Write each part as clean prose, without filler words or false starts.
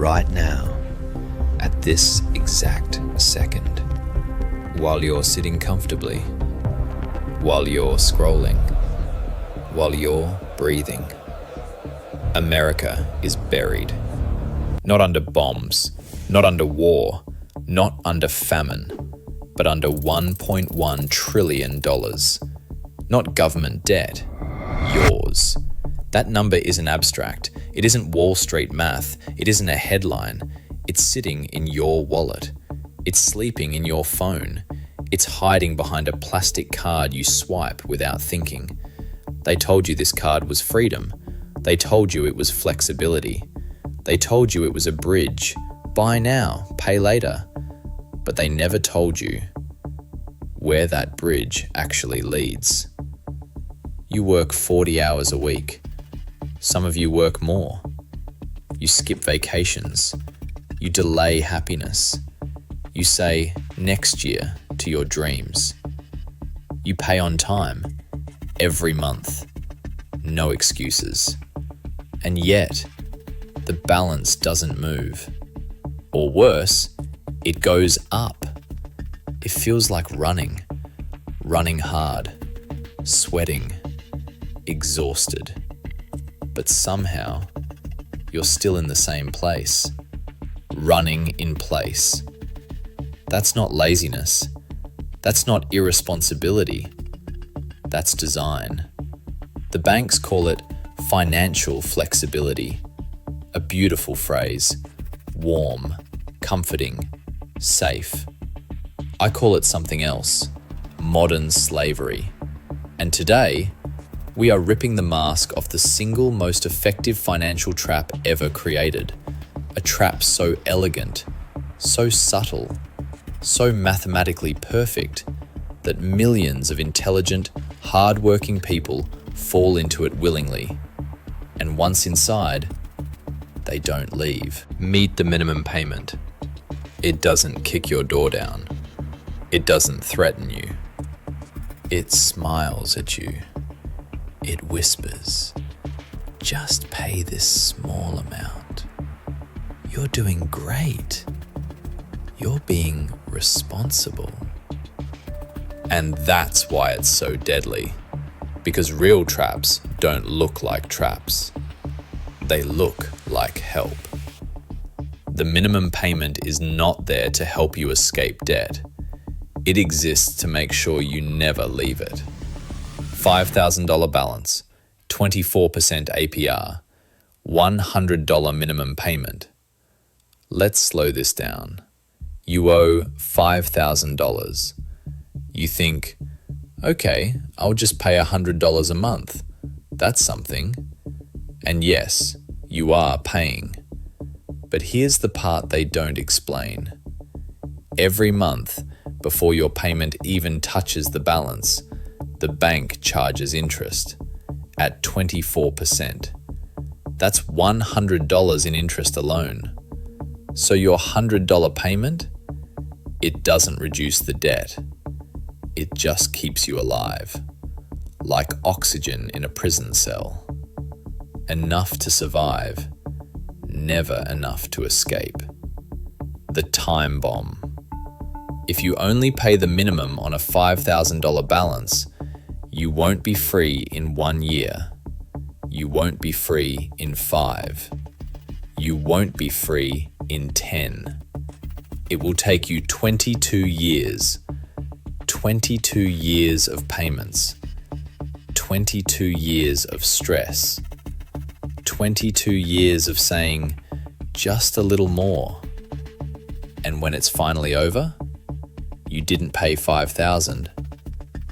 right now, at this exact second, while you're sitting comfortably, while you're scrolling, while you're breathing. America is buried. Not under bombs, not under war, not under famine, but under $1.1 trillion. Not government debt, yours. That number isn't abstract. It isn't Wall Street math. It isn't a headline. It's sitting in your wallet. It's sleeping in your phone. It's hiding behind a plastic card you swipe without thinking. They told you this card was freedom. They told you it was flexibility. They told you it was a bridge. Buy now, pay later. But they never told you where that bridge actually leads. You work 40 hours a week. Some of you work more. You skip vacations. You delay happiness. You say next year to your dreams. You pay on time, every month. No excuses. And yet, the balance doesn't move. Or worse, it goes up. It feels like running hard, sweating, exhausted. But somehow, you're still in the same place, running in place. That's not laziness. That's not irresponsibility. That's design. The banks call it financial flexibility, a beautiful phrase, warm, comforting, safe. I call it something else, modern slavery. And today, we are ripping the mask off the single most effective financial trap ever created. A trap so elegant, so subtle, so mathematically perfect that millions of intelligent, hard-working people fall into it willingly. And once inside, they don't leave. Meet the minimum payment. It doesn't kick your door down. It doesn't threaten you. It smiles at you. It whispers, just pay this small amount. You're doing great. You're being responsible. And that's why it's so deadly. Because real traps don't look like traps. They look like help. The minimum payment is not there to help you escape debt. It exists to make sure you never leave it. $5,000 balance, 24% APR, $100 minimum payment. Let's slow this down. You owe $5,000. You think, okay, I'll just pay $100 a month. That's something. And yes, you are paying. But here's the part they don't explain. Every month, before your payment even touches the balance, the bank charges interest at 24%. That's $100 in interest alone. So your $100 payment, it doesn't reduce the debt. It just keeps you alive, like oxygen in a prison cell. Enough to survive, never enough to escape. The time bomb. If you only pay the minimum on a $5,000 balance, you won't be free in 1 year. You won't be free in 5. You won't be free in 10. It will take you 22 years. 22 years of payments. 22 years of stress. 22 years of saying, just a little more. And when it's finally over, you didn't pay $5,000.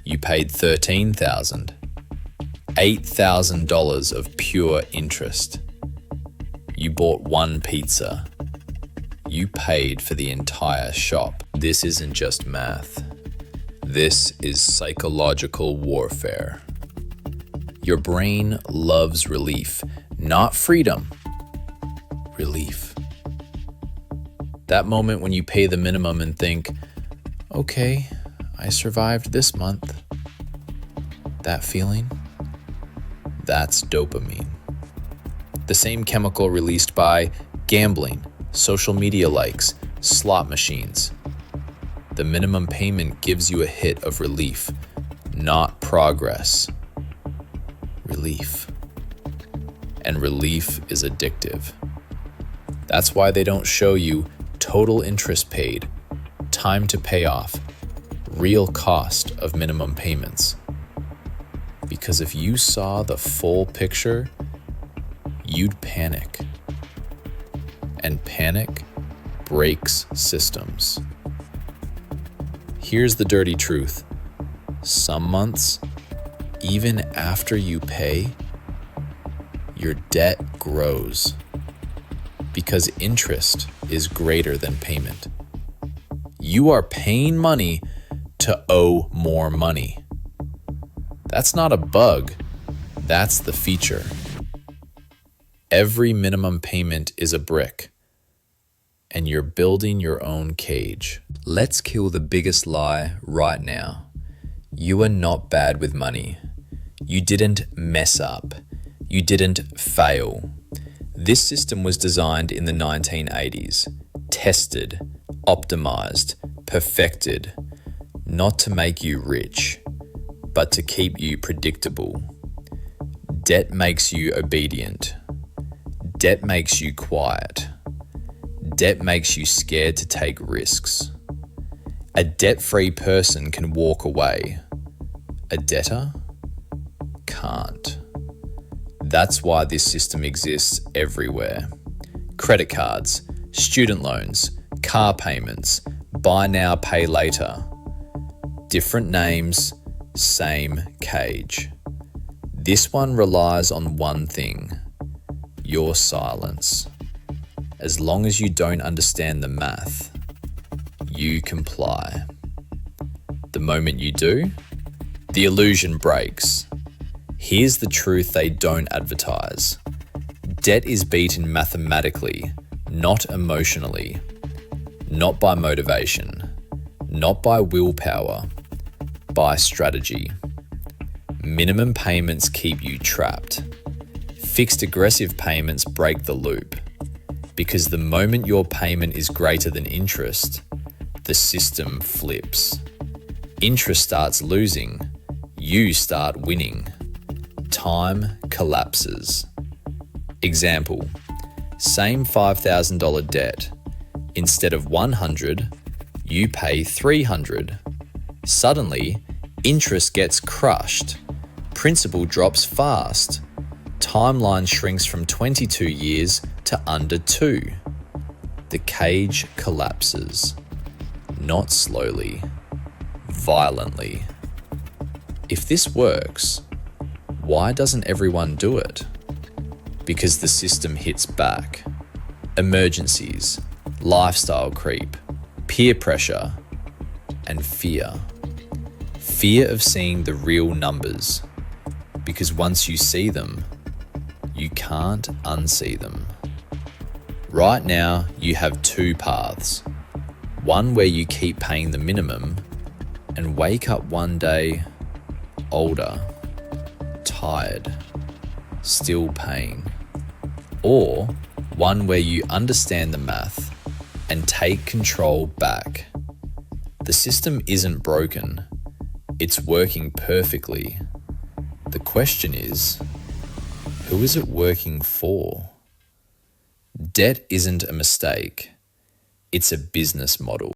You paid $13,000. $8,000 of pure interest. You bought one pizza. You paid for the entire shop. This isn't just math. This is psychological warfare. Your brain loves relief, not freedom. Relief. That moment when you pay the minimum and think, okay, I survived this month. That feeling? That's dopamine. The same chemical released by gambling, social media likes, slot machines. The minimum payment gives you a hit of relief, not progress. Relief. And relief is addictive. That's why they don't show you total interest paid, time to pay off, real cost of minimum payments. Because if you saw the full picture, you'd panic. And panic breaks systems. Here's the dirty truth. Some months, even after you pay, your debt grows because interest is greater than payment. You are paying money to owe more money. That's not a bug, that's the feature. Every minimum payment is a brick, and you're building your own cage. Let's kill the biggest lie right now. You are not bad with money. You didn't mess up. You didn't fail. This system was designed in the 1980s, tested, optimized, perfected, not to make you rich, but to keep you predictable. Debt makes you obedient. Debt makes you quiet. Debt makes you scared to take risks. A debt-free person can walk away. A debtor can't. That's why this system exists everywhere. Credit cards, student loans, car payments, buy now, pay later. Different names, same cage. This one relies on one thing: your silence. As long as you don't understand the math, you comply. The moment you do, the illusion breaks. Here's the truth they don't advertise. Debt is beaten mathematically, not emotionally, not by motivation, not by willpower, by strategy. Minimum payments keep you trapped. Fixed aggressive payments break the loop. Because the moment your payment is greater than interest, the system flips. Interest starts losing, you start winning. Time collapses. Example, same $5,000 debt. Instead of $100, you pay $300. Suddenly, interest gets crushed. Principal drops fast. Timeline shrinks from 22 years to under 2. The cage collapses. Not slowly, violently. If this works, why doesn't everyone do it? Because the system hits back. Emergencies, lifestyle creep, peer pressure, and fear. Fear of seeing the real numbers. Because once you see them, you can't unsee them. Right now, you have two paths. One where you keep paying the minimum and wake up one day older, tired, still paying. Or one where you understand the math and take control back. The system isn't broken. It's working perfectly. The question is, who is it working for? Debt isn't a mistake. It's a business model.